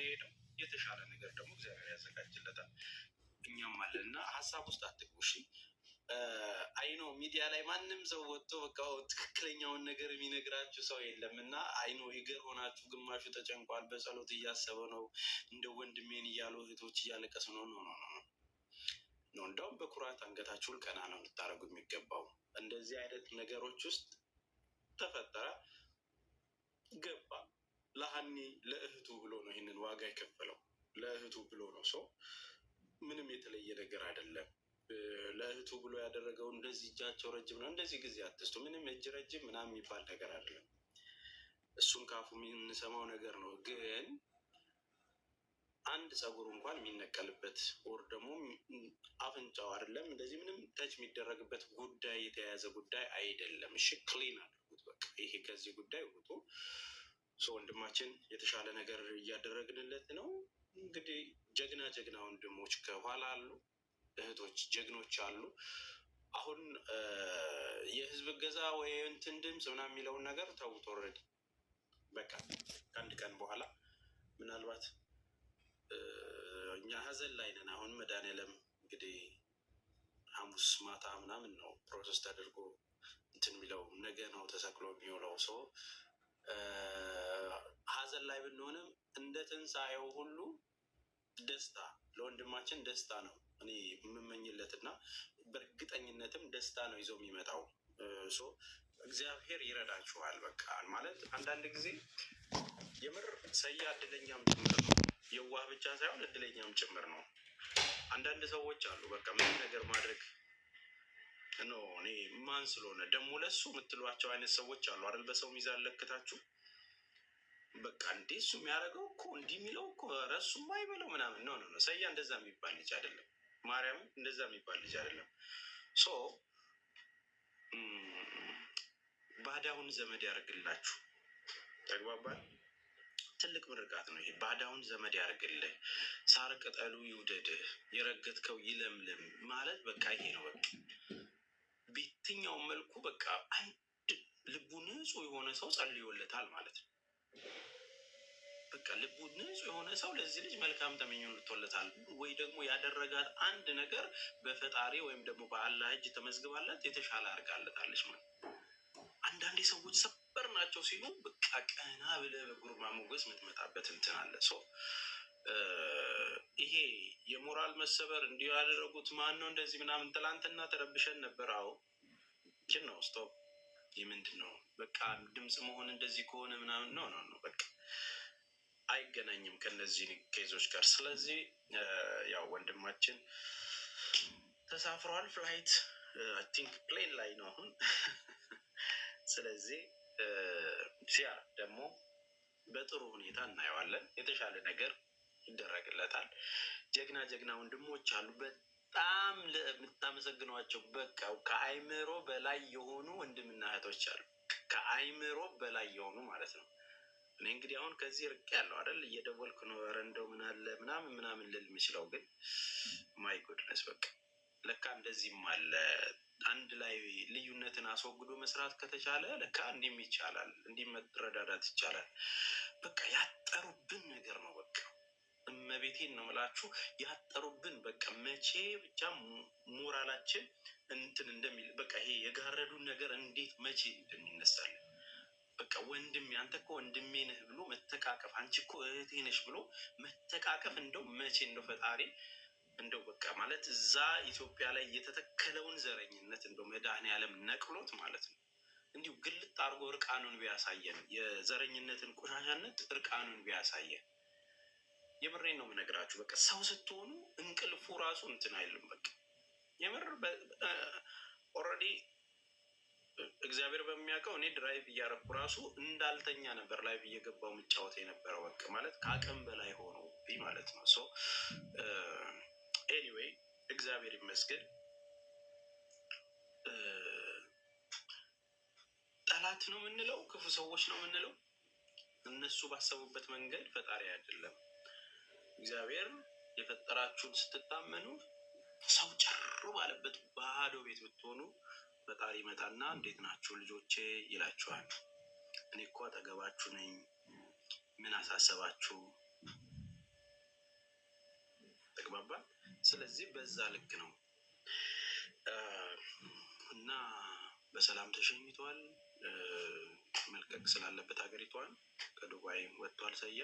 ነው የሄደው። የተሻለ ነገር ደግሞ እግዚአብሔር ያዘጋጅለታል። እኛም አለንና ሀሳብ ውስጥ አትግቡሽ። አይኖ ሚዲያ ላይ ማንም ሰው ወጥቶ በቃ ትክክለኛውን ነገር የሚነግራችሁ ሰው የለም እና አይኖ ይገር ሆናችሁ ግማሹ ተጨንቋል፣ በጸሎት እያሰበ ነው፣ እንደ ወንድሜን እያሉ እህቶች እያለቀሱ ነው። ነው እንደውም በኩራት አንገታችሁን ቀና ነው ልታደርጉ የሚገባው። እንደዚህ አይነት ነገሮች ውስጥ ተፈጠረ ገባ ለሀኒ ለእህቱ ብሎ ነው ይህንን ዋጋ የከፈለው። ለእህቱ ብሎ ነው። ሰው ምንም የተለየ ነገር አይደለም። ለእህቱ ብሎ ያደረገው እንደዚህ እጃቸው ረጅም ነው እንደዚህ ጊዜ አትስቱ። ምንም እጅ ረጅም ምናምን የሚባል ነገር አይደለም። እሱን ካፉ የምንሰማው ነገር ነው። ግን አንድ ፀጉሩ እንኳን የሚነቀልበት ወር ደግሞ አፍንጫው አይደለም እንደዚህ ምንም ተች የሚደረግበት ጉዳይ የተያያዘ ጉዳይ አይደለም። እሺ ክሊን አድርጉት። በቃ ይሄ ከዚህ ጉዳይ ውጡ። ወንድማችን የተሻለ ነገር እያደረግንለት ነው። እንግዲህ ጀግና ወንድሞች ከኋላ አሉ፣ እህቶች ጀግኖች አሉ። አሁን የህዝብ እገዛ ወይ እንትን ድምፅ ምናምን የሚለውን ነገር ተውት። ኦልሬዲ በቃ ከአንድ ቀን በኋላ ምናልባት እኛ ሀዘን ላይ ነን። አሁን መድኃኒዓለም እንግዲህ ሐሙስ ማታ ምናምን ነው ፕሮሰስ ተደርጎ እንትን የሚለው ነገ ነው ተሰቅሎ የሚውለው ሰው ሀዘን ላይ ብንሆንም እንደ ትንሣኤው ሁሉ ደስታ ለወንድማችን ደስታ ነው እኔ የምመኝለት እና በእርግጠኝነትም ደስታ ነው ይዞ የሚመጣው። እግዚአብሔር ይረዳችኋል። በቃ ማለት አንዳንድ ጊዜ የምር ሰያ እድለኛም ጭምር ነው። የዋህ ብቻ ሳይሆን እድለኛም ጭምር ነው። አንዳንድ ሰዎች አሉ በቃ ምን ነገር ማድረግ ነው እኔ ማን ስለሆነ ደግሞ ለሱ የምትሏቸው አይነት ሰዎች አሉ አይደል? በሰው ሚዛን ለክታችሁ በቃ እንዴ እሱ የሚያደርገው እኮ እንዲህ የሚለው እኮ ረሱም አይበለው ምናምን ነው። ሰያ እንደዛ የሚባል ልጅ አይደለም። ማርያም እንደዛ የሚባል ልጅ አይደለም። ባዳውን ዘመድ ያርግላችሁ። ተግባባል። ትልቅ ምርቃት ነው ይሄ። ባዳውን ዘመድ ያርግልህ፣ ሳር ቅጠሉ ይውደድህ፣ የረገጥከው ይለምልም ማለት በቃ ይሄ ነው። በቃ በየትኛውም መልኩ በቃ አንድ ልቡ ንጹህ የሆነ ሰው ጸልዮለታል ማለት ነው። በቃ ልቡ ንጹህ የሆነ ሰው ለዚህ ልጅ መልካም ተመኝቶለታል፣ ወይ ደግሞ ያደረጋት አንድ ነገር በፈጣሪ ወይም ደግሞ በአላህ እጅ ተመዝግባለት የተሻለ አድርጋለታለች ማለት። አንዳንዴ ሰዎች ሰበር ናቸው ሲሉ በቃ ቀና ብለህ በጉርማ ሞገስ የምትመጣበት እንትን አለ። ይሄ የሞራል መሰበር እንዲሁ ያደረጉት ማን ነው እንደዚህ ምናምን ትላንትና ተረብሸን ነበር። አዎ ግን ነው ስቶፕ። ይህ ምንድን ነው? በቃ ድምፅ መሆን እንደዚህ ከሆነ ምናምን ነው በቃ አይገናኝም ከነዚህ ኬዞች ጋር። ስለዚህ ያው ወንድማችን ተሳፍሯል። ፍላይት አይ ቲንክ ፕሌን ላይ ነው አሁን። ስለዚህ ሲያ ደግሞ በጥሩ ሁኔታ እናየዋለን። የተሻለ ነገር ይደረግለታል። ጀግና ወንድሞች አሉ በጣም ለምታመሰግኗቸው በቃ ከአይምሮ በላይ የሆኑ ወንድምና እህቶች አሉ። ከአይምሮ በላይ የሆኑ ማለት ነው። እኔ እንግዲህ አሁን ከዚህ ርቅ ያለው አይደል እየደወልኩ ነው እንደው ምን አለ ምናምን ልል የምችለው ግን ማይ ጉድነስ በቃ ለካ እንደዚህም አለ። አንድ ላይ ልዩነትን አስወግዶ መስራት ከተቻለ ለካ እንዲህም ይቻላል፣ እንዲህም መረዳዳት ይቻላል። በቃ ያጠሩብን ነገር ነው። በቃ እመቤቴን ነው የምላችሁ ያጠሩብን። በቃ መቼ ብቻ ሞራላችን እንትን እንደሚል በቃ ይሄ የጋረዱን ነገር እንዴት መቼ እንደሚነሳለን። በቃ ወንድሜ አንተ እኮ ወንድሜ ነህ ብሎ መተቃቀፍ፣ አንቺ እኮ እህቴ ነሽ ብሎ መተቃቀፍ እንደው መቼ እንደው ፈጣሪ እንደው በቃ ማለት እዛ ኢትዮጵያ ላይ የተተከለውን ዘረኝነት እንደው መድኃኒዓለም ነቅሎት ማለት ነው እንዲሁ ግልጥ አድርጎ እርቃኑን ቢያሳየን፣ የዘረኝነትን ቆሻሻነት እርቃኑን ቢያሳየን። የምሬን ነው የምነግራችሁ። በቃ ሰው ስትሆኑ እንቅልፉ ራሱ እንትን አይልም። በቃ የምር ኦልሬዲ እግዚአብሔር በሚያውቀው እኔ ድራይቭ እያረኩ ራሱ እንዳልተኛ ነበር ላይቭ እየገባው የምጫወት የነበረው። በቃ ማለት ከአቅም በላይ ሆኖ ማለት ነው። ኤኒዌይ እግዚአብሔር ይመስገን። ጠላት ነው የምንለው፣ ክፉ ሰዎች ነው የምንለው፣ እነሱ ባሰቡበት መንገድ ፈጣሪ አይደለም። እግዚአብሔር የፈጠራችሁን ስትታመኑ ሰው ጭር ባለበት ባዶ ቤት ብትሆኑ ፈጣሪ ይመጣና እንዴት ናችሁ ልጆቼ ይላችኋል። እኔ እኮ አጠገባችሁ ነኝ፣ ምን አሳሰባችሁ ተግባባን። ስለዚህ በዛ ልክ ነው እና በሰላም ተሸኝቷል። መልቀቅ ስላለበት ሀገሪቷን ከዱባይ ወጥቷል ሰያ።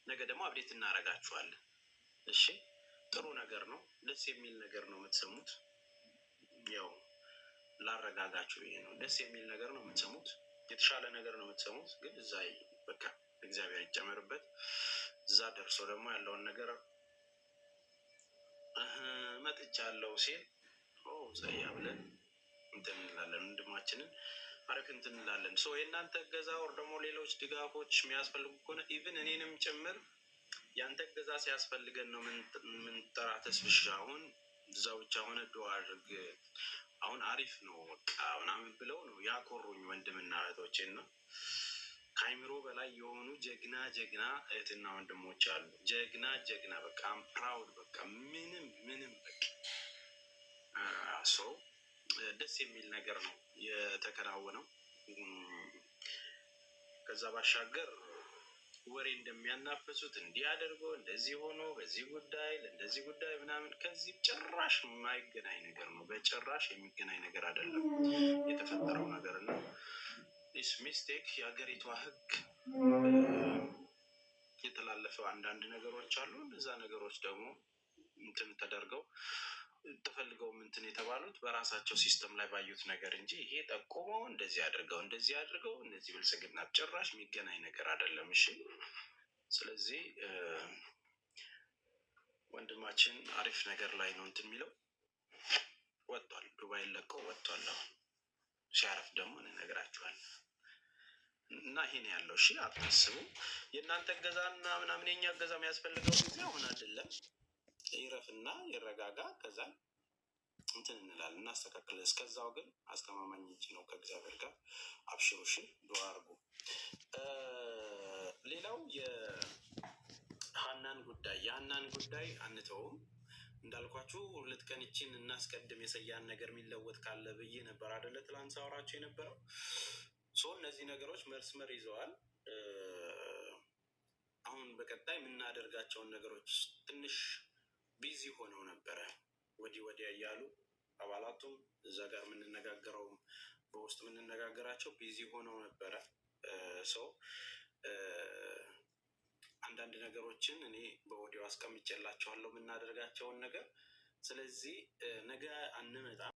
ነገ ደግሞ አብዴት እናደርጋችኋለን። እሺ ጥሩ ነገር ነው፣ ደስ የሚል ነገር ነው የምትሰሙት። ያው ላረጋጋችሁ ይሄ ነው፣ ደስ የሚል ነገር ነው የምትሰሙት፣ የተሻለ ነገር ነው የምትሰሙት። ግን እዛ በቃ እግዚአብሔር ይጨመርበት። እዛ ደርሶ ደግሞ ያለውን ነገር መጥቻለሁ ሲል ሰያ ብለን እንትን እንላለን፣ ወንድማችንን አሪፍ እንትን እንላለን። የእናንተ እገዛ ወር ደግሞ ሌሎች ድጋፎች የሚያስፈልጉ ከሆነ ኢቭን እኔንም ጭምር ያንተ እገዛ ሲያስፈልገን ነው ምንጠራ። ተስፍሽ አሁን እዛ ብቻ ሆነ ዱዓ አድርግ አሁን አሪፍ ነው በቃ ምናምን ብለው ነው ያኮሩኝ ወንድምና እህቶቼን ነው። ከአይምሮ በላይ የሆኑ ጀግና ጀግና እህትና ወንድሞች አሉ። ጀግና ጀግና በቃ ፕራውድ በቃ ምንም በቃ ደስ የሚል ነገር ነው የተከናወነው። ከዛ ባሻገር ወሬ እንደሚያናፈሱት እንዲያደርጎ እንደዚህ ሆኖ በዚህ ጉዳይ ለእንደዚህ ጉዳይ ምናምን ከዚህ ጭራሽ የማይገናኝ ነገር ነው። በጭራሽ የሚገናኝ ነገር አይደለም የተፈጠረው ነገር እና ዲስ ሚስቴክ የሀገሪቷ ሕግ የተላለፈው አንዳንድ ነገሮች አሉ። እነዛ ነገሮች ደግሞ እንትን ተደርገው ተፈልገው እንትን የተባሉት በራሳቸው ሲስተም ላይ ባዩት ነገር እንጂ ይሄ ጠቁመው እንደዚህ አድርገው እነዚህ ብልጽግና ጭራሽ የሚገናኝ ነገር አይደለም። እሺ ስለዚህ ወንድማችን አሪፍ ነገር ላይ ነው እንትን የሚለው ወጥቷል። ዱባይ ለቀው ወጥቷል። ሲያረፍ ደግሞ እንነግራችኋለን እና ይሄን ያለው እሺ አታስቡ። የእናንተ እገዛና ምናምን የኛ እገዛ የሚያስፈልገው ጊዜ አሁን አይደለም። ይረፍና ይረጋጋ፣ ከዛ እንትን እንላለን እናስተካክለን። እስከዛው ግን አስተማማኝ እንጂ ነው ከእግዚአብሔር ጋር አብሽሩ። እሺ ዱዓ አድርጉ። ሌላው የሀናን ጉዳይ አንተውም። እንዳልኳችሁ 2 ቀን ይችን እናስቀድም የሰያን ነገር የሚለወጥ ካለ ብዬ ነበር አይደለ ትላንት ሳወራችሁ የነበረው። እነዚህ ነገሮች መስመር ይዘዋል። አሁን በቀጣይ የምናደርጋቸውን ነገሮች ትንሽ ቢዚ ሆነው ነበረ ወዲያ እያሉ አባላቱም እዛ ጋር የምንነጋገረው በውስጥ የምንነጋገራቸው ቢዚ ሆነው ነበረ። አንዳንድ ነገሮችን እኔ በኦዲዮ አስቀምጬላችኋለሁ የምናደርጋቸውን ነገር። ስለዚህ ነገ አንመጣም።